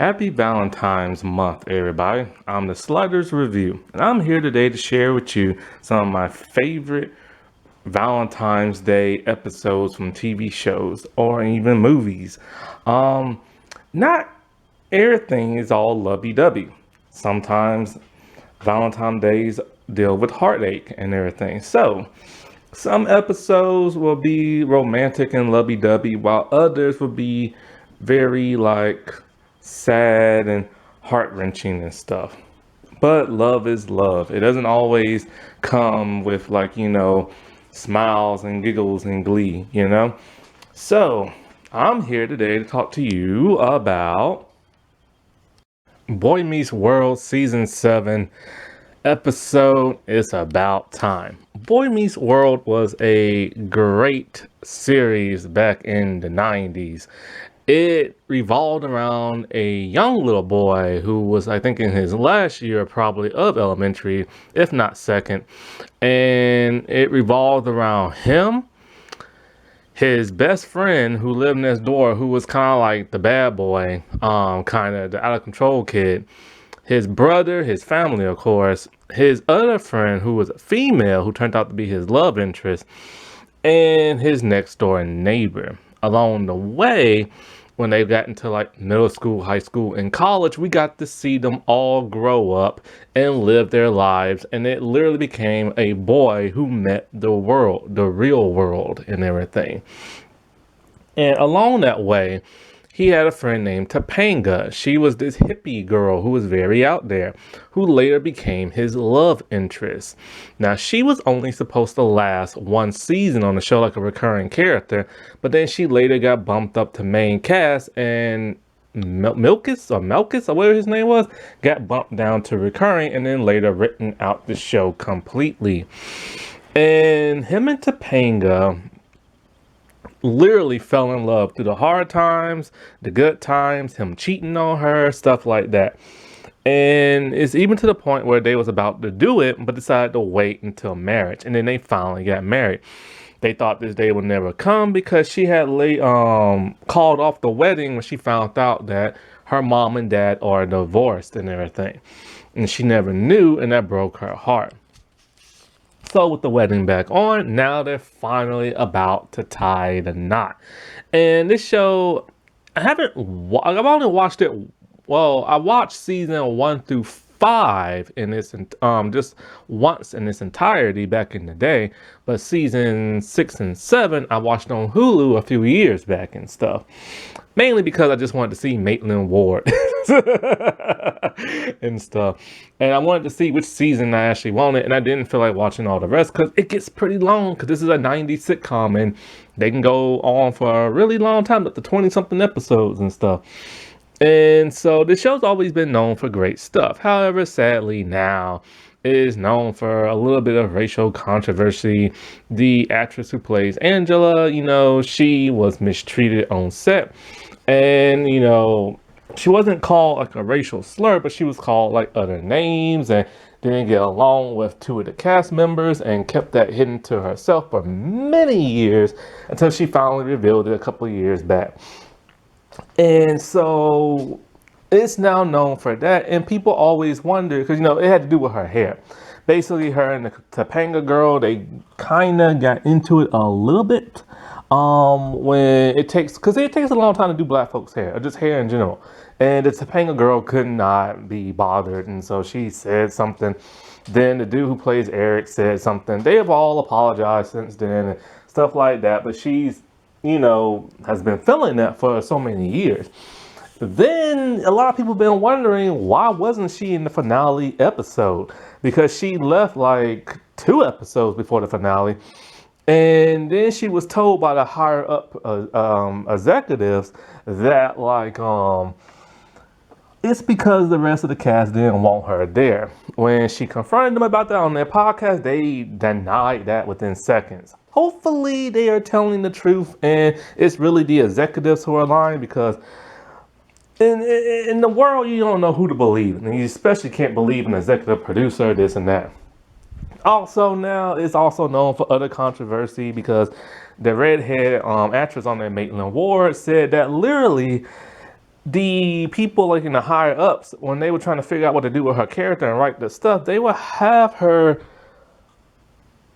Happy Valentine's Month, everybody. I'm the Sliders Review, and I'm here today to share with you some of my favorite Valentine's Day episodes from TV shows or even movies. Not everything is all lovey-dovey. Sometimes Valentine's Days deal with heartache and everything. So, some episodes will be romantic and lovey-dovey, while others will be very sad and heart-wrenching and stuff. But love is love. It doesn't always come with smiles and giggles and glee. So, I'm here today to talk to you about Boy Meets World Season 7 episode It's About Time. Boy Meets World was a great series back in the 90s. It revolved around a young little boy who was, I think, in his last year probably of elementary, if not second. And it revolved around him, his best friend who lived next door, who was kind of like the bad boy, kind of the out of control kid, his brother, his family, of course, his other friend who was a female who turned out to be his love interest, and his next door neighbor. Along the way, when they got into middle school, high school, and college, we got to see them all grow up and live their lives. And it literally became a boy who met the world, the real world, and everything. And along that way, he had a friend named Topanga. She was this hippie girl who was very out there, who later became his love interest. Now, she was only supposed to last one season on the show like a recurring character, but then she later got bumped up to main cast, and Melkus or whatever his name was, got bumped down to recurring, and then later written out the show completely. And him and Topanga literally fell in love through the hard times, the good times, him cheating on her, stuff like that. And it's even to the point where they was about to do it, but decided to wait until marriage. And then they finally got married. They thought this day would never come because she had called off the wedding when she found out that her mom and dad are divorced and everything. And she never knew, and that broke her heart. So with the wedding back on, now they're finally about to tie the knot. And this show, I've only watched it, I watched season 1 through 5 in its just once in its entirety back in the day. But season 6 and 7, I watched on Hulu a few years back and stuff. Mainly because I just wanted to see Maitland Ward and stuff. And I wanted to see which season I actually wanted. And I didn't feel like watching all the rest because it gets pretty long. Because this is a 90s sitcom and they can go on for a really long time, up to 20-something episodes and stuff. And so the show's always been known for great stuff. However, sadly now, it is known for a little bit of racial controversy. The actress who plays Angela, she was mistreated on set. And, she wasn't called a racial slur, but she was called other names and didn't get along with 2 of the cast members and kept that hidden to herself for many years until she finally revealed it a couple of years back. And so it's now known for that. And people always wonder, because, it had to do with her hair. Basically, her and the Topanga girl, they kind of got into it a little bit. Because it takes a long time to do black folks' hair, or just hair in general. And the Topanga girl could not be bothered. And so she said something. Then the dude who plays Eric said something. They have all apologized since then and stuff like that. But she's, has been feeling that for so many years. Then a lot of people have been wondering, why wasn't she in the finale episode? Because she left 2 episodes before the finale. And then she was told by the higher up executives that it's because the rest of the cast didn't want her there. When she confronted them about that on their podcast, they denied that within seconds. Hopefully they are telling the truth and it's really the executives who are lying, because in the world you don't know who to believe. And you especially can't believe an executive producer, this and that. Also, now it's also known for other controversy because the redhead actress on there, Maitland Ward, said that literally the people like in the higher ups, when they were trying to figure out what to do with her character and write the stuff, they would have her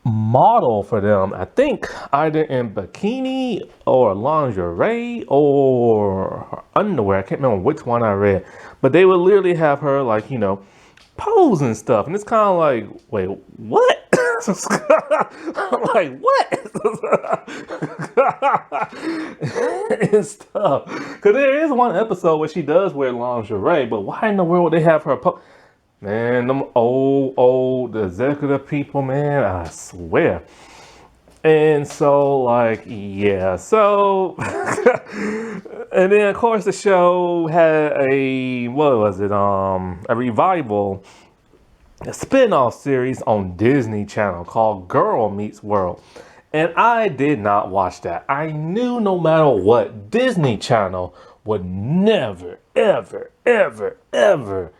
model for them, I think either in bikini or lingerie or her underwear. I can't remember which one I read, but they would literally have her like, pose and stuff. And it's kind of like, wait, what? I'm like, what? And stuff. Because there is one episode where she does wear lingerie, but why in the world would they have her pose? Man, them old executive people, man, I swear. And so, like, yeah, so, and then of course the show had what was it, a revival, a spin-off series on Disney Channel called Girl Meets World. And I did not watch that. I knew no matter what, Disney Channel would never, ever, ever, ever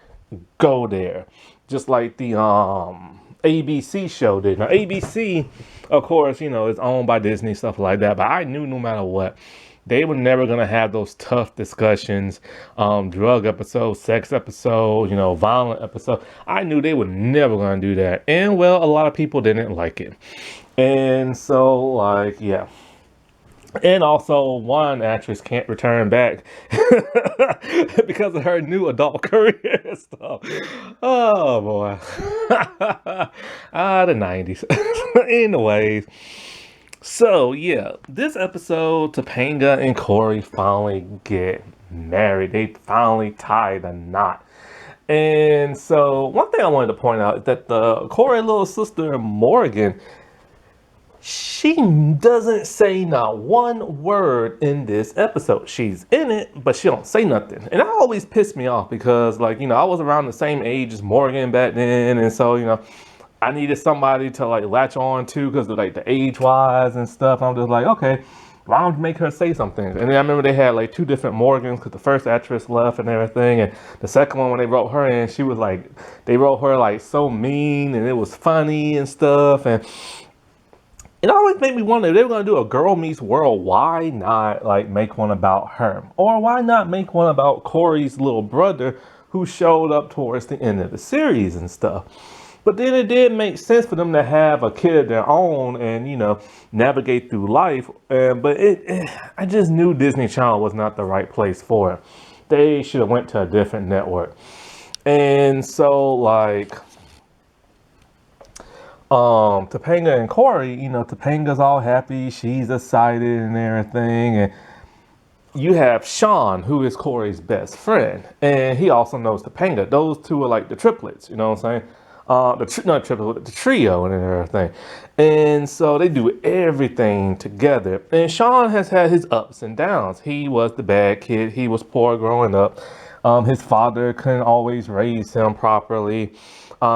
go there. Just like the ABC show did. Now ABC, of course, is owned by Disney, stuff like that. But I knew no matter what, they were never gonna have those tough discussions, drug episodes, sex episodes, violent episodes. I knew they were never gonna do that. And well, a lot of people didn't like it. And so, like, yeah. And also, one actress can't return back because of her new adult career and stuff. Oh boy. The 90s. Anyways, so yeah, this episode, Topanga and Corey finally get married. They finally tie the knot. And so, one thing I wanted to point out is that the Corey little sister, Morgan, she doesn't say not one word in this episode. She's in it, but she don't say nothing. And that always pissed me off because, like, I was around the same age as Morgan back then. And so, I needed somebody to, like, latch on to because of, like, the age-wise and stuff. I'm just like, okay, why don't you make her say something? And then I remember they had, like, 2 different Morgans because the first actress left and everything. And the second one, when they wrote her in, she was, like, they wrote her, like, so mean and it was funny and stuff. And it always made me wonder, if they were going to do a Girl Meets World, why not like make one about her? Or why not make one about Corey's little brother who showed up towards the end of the series and stuff? But then it did make sense for them to have a kid of their own and, navigate through life. But I just knew Disney Channel was not the right place for it. They should have went to a different network. And so, like, Topanga and Corey, Topanga's all happy, she's excited and everything, and you have Sean, who is Corey's best friend, and he also knows Topanga. Those two are like the triplets, you know what I'm saying? Not triplets, the trio and everything. And so they do everything together. And Sean has had his ups and downs. He was the bad kid. He was poor growing up. His father couldn't always raise him properly.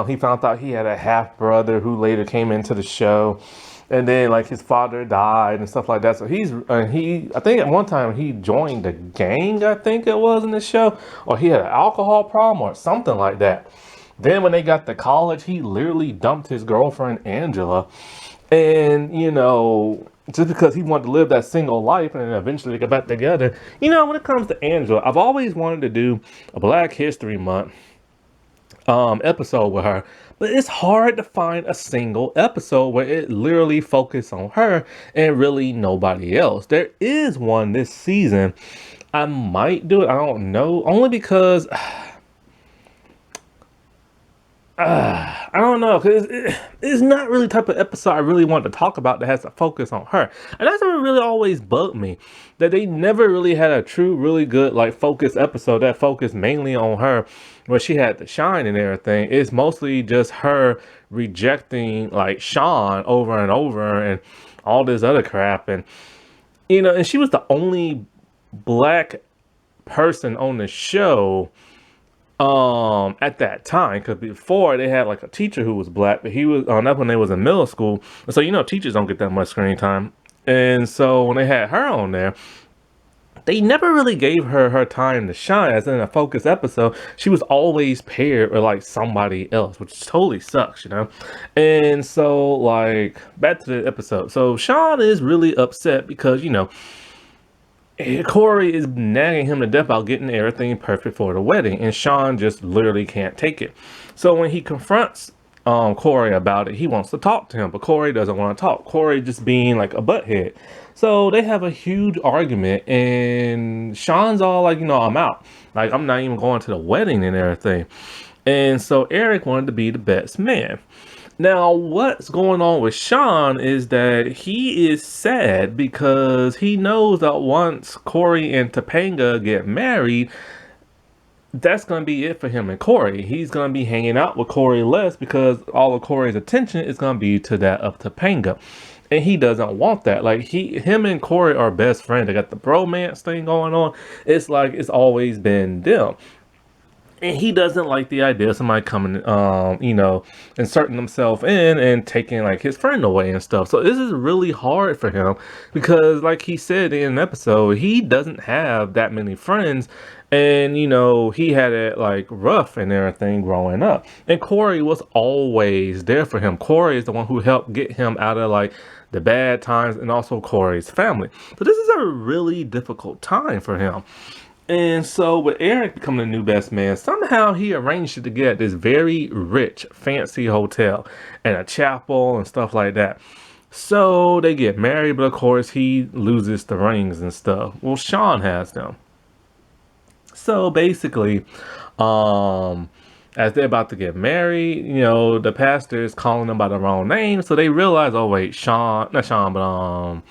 He found out he had a half brother who later came into the show, and then like his father died and stuff like that. So I think at one time he joined the gang, I think it was in the show, or he had an alcohol problem or something like that. Then when they got to college, he literally dumped his girlfriend Angela, and just because he wanted to live that single life, and then eventually they got back together. When it comes to Angela, I've always wanted to do a Black History Month episode with her, but it's hard to find a single episode where it literally focuses on her and really nobody else. There is one this season. I might do it. I don't know. Only because I don't know, because it's not really the type of episode I really want to talk about that has to focus on her. And that's what really always bugged me, that they never really had a true, really good, like, focus episode that focused mainly on her, where she had to shine and everything. It's mostly just her rejecting, like, Sean over and over and all this other crap. And, and she was the only Black person on the show at that time, because before they had like a teacher who was Black, but he was that's when they was in middle school, so teachers don't get that much screen time. And so when they had her on there, they never really gave her time to shine. As in a focus episode, she was always paired with like somebody else, which totally sucks, And so, like, back to the episode. So Sean is really upset because Corey is nagging him to death about getting everything perfect for the wedding, and Sean just literally can't take it. So when he confronts Corey about it, he wants to talk to him, but Corey doesn't want to talk. Corey just being like a butthead. So they have a huge argument, and Sean's all like, I'm out. Like, I'm not even going to the wedding and everything. And so Eric wanted to be the best man. Now, what's going on with Sean is that he is sad because he knows that once Corey and Topanga get married, that's going to be it for him and Corey. He's going to be hanging out with Corey less because all of Corey's attention is going to be to that of Topanga. And he doesn't want that. Like, him and Corey are best friends. They got the bromance thing going on. It's like it's always been them. And he doesn't like the idea of somebody coming, inserting themselves in and taking like his friend away and stuff. So this is really hard for him because, like he said in an episode, he doesn't have that many friends. And, he had it like rough and everything growing up. And Corey was always there for him. Corey is the one who helped get him out of like the bad times, and also Corey's family. So this is a really difficult time for him. And so with Eric becoming the new best man, somehow he arranged it to get this very rich, fancy hotel and a chapel and stuff like that. So they get married, but of course he loses the rings and stuff. Well, Sean has them. So basically, as they're about to get married, the pastor is calling them by the wrong name. So they realize, oh wait, not Sean, but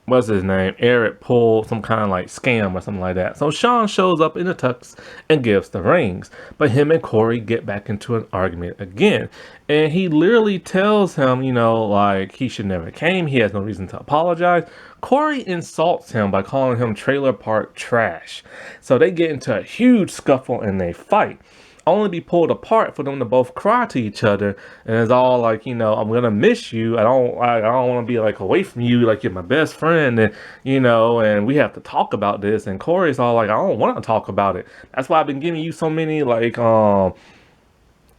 what's his name? Eric pulled some kind of like scam or something like that. So Sean shows up in the tux and gives the rings. But him and Corey get back into an argument again. And he literally tells him, like he should never came. He has no reason to apologize. Corey insults him by calling him trailer park trash. So they get into a huge scuffle and they fight. Only be pulled apart for them to both cry to each other, and it's all like, I'm gonna miss you. I don't want to be like away from you, like you're my best friend, and and we have to talk about this. And Corey's all like, I don't want to talk about it. That's why I've been giving you so many like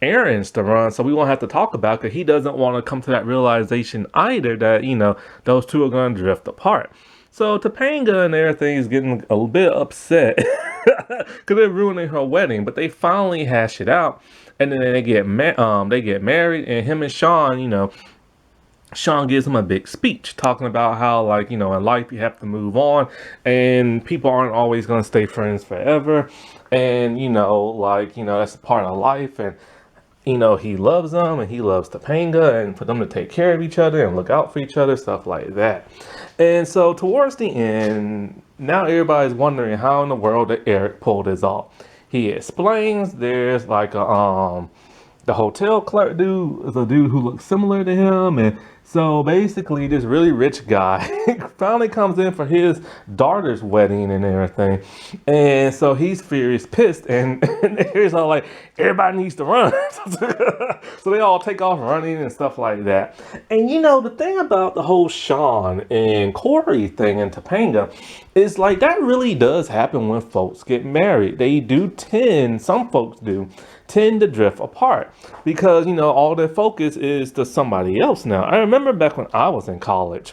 errands to run, so we won't have to talk about it. Because he doesn't want to come to that realization either that those two are gonna drift apart. So Topanga and everything is getting a bit upset because they're ruining her wedding, but they finally hash it out, and then they get married, and him and Sean, Sean gives him a big speech talking about how, like, in life you have to move on, and people aren't always going to stay friends forever, and that's a part of life, and he loves them and he loves Topanga, and for them to take care of each other and look out for each other, stuff like that. And so towards the end, now everybody's wondering how in the world that Eric pulled this off. He explains there's like the hotel clerk dude is a dude who looks similar to him, and so basically this really rich guy finally comes in for his daughter's wedding and everything, and so he's furious pissed, and he's all like, everybody needs to run. So they all take off running and stuff like that. And the thing about the whole Sean and Corey thing and Topanga is like that really does happen when folks get married. They do some folks do tend to drift apart because all their focus is to somebody else now. I remember back when I was in college,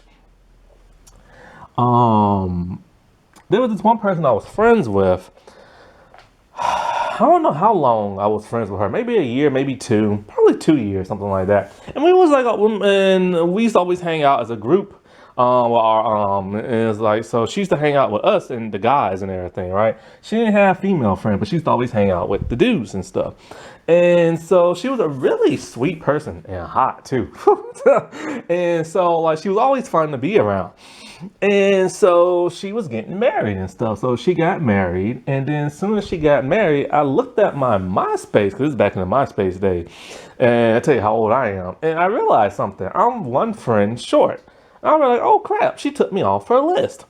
there was this one person I was friends with. I don't know how long I was friends with her. Maybe a year, maybe two, probably 2 years, something like that. And we was like, and we used to always hang out as a group. And it's like, so she used to hang out with us and the guys and everything, right? She didn't have female friends, but she used to always hang out with the dudes and stuff. And so she was a really sweet person and hot too. And so like she was always fun to be around. And so she was getting married and stuff. So she got married, and then as soon as she got married, I looked at my MySpace, because this is back in the MySpace days, and I tell you how old I am, and I realized something. I'm one friend short. I was like, oh crap, she took me off her list.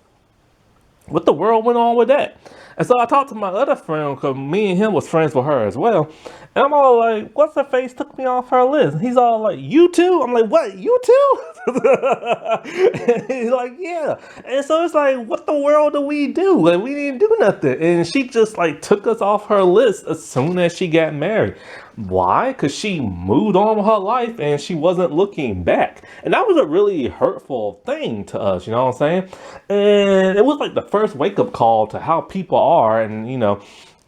What the world went on with that? And so I talked to my other friend, because me and him was friends with her as well. And I'm all like, what's her face took me off her list? And he's all like, you too? I'm like, what, you too? And he's like, yeah. And so it's like, what the world do we do? Like, we didn't do nothing. And she just like took us off her list as soon as she got married. Why? Because she moved on with her life and she wasn't looking back. And that was a really hurtful thing to us, you know what I'm saying? And it was like the first wake up call to how people are, and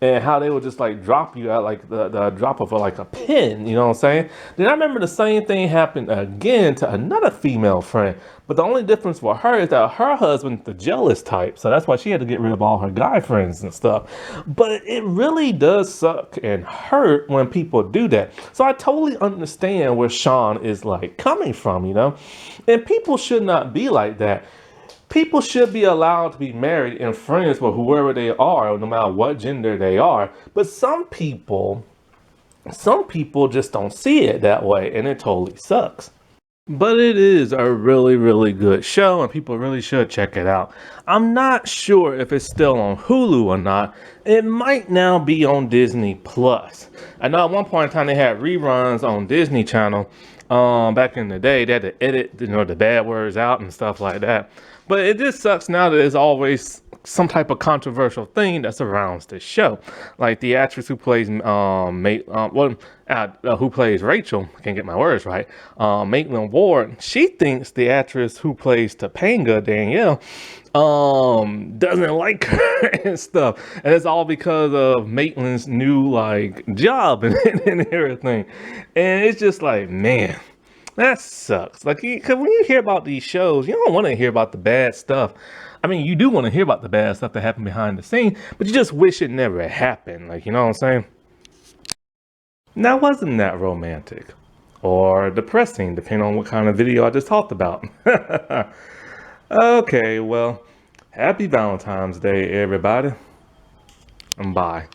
and how they would just like drop you at like the drop of like a pin, you know what I'm saying? Then I remember the same thing happened again to another female friend, but the only difference for her is that her husband's the jealous type, so that's why she had to get rid of all her guy friends and stuff. But it really does suck and hurt when people do that. So I totally understand where Sean is like coming from, and people should not be like that. People should be allowed to be married and friends with whoever they are, no matter what gender they are. But some people just don't see it that way, and it totally sucks. But it is a really, really good show, and people really should check it out. I'm not sure if it's still on Hulu or not. It might now be on Disney Plus. I know at one point in time they had reruns on Disney Channel. Back in the day, they had to edit, the bad words out and stuff like that. But it just sucks now that there's always some type of controversial thing that surrounds the show. Like the actress who plays who plays Rachel, I can't get my words right, Maitland Ward, she thinks the actress who plays Topanga, Danielle, doesn't like her and stuff. And it's all because of Maitland's new like job and everything. And it's just like, man, that sucks. Like, because when you hear about these shows, you don't want to hear about the bad stuff. I mean, you do want to hear about the bad stuff that happened behind the scene, but you just wish it never happened. Like, you know what I'm saying? Now, wasn't that romantic or depressing, depending on what kind of video I just talked about? Okay, well, happy Valentine's Day, everybody, and bye.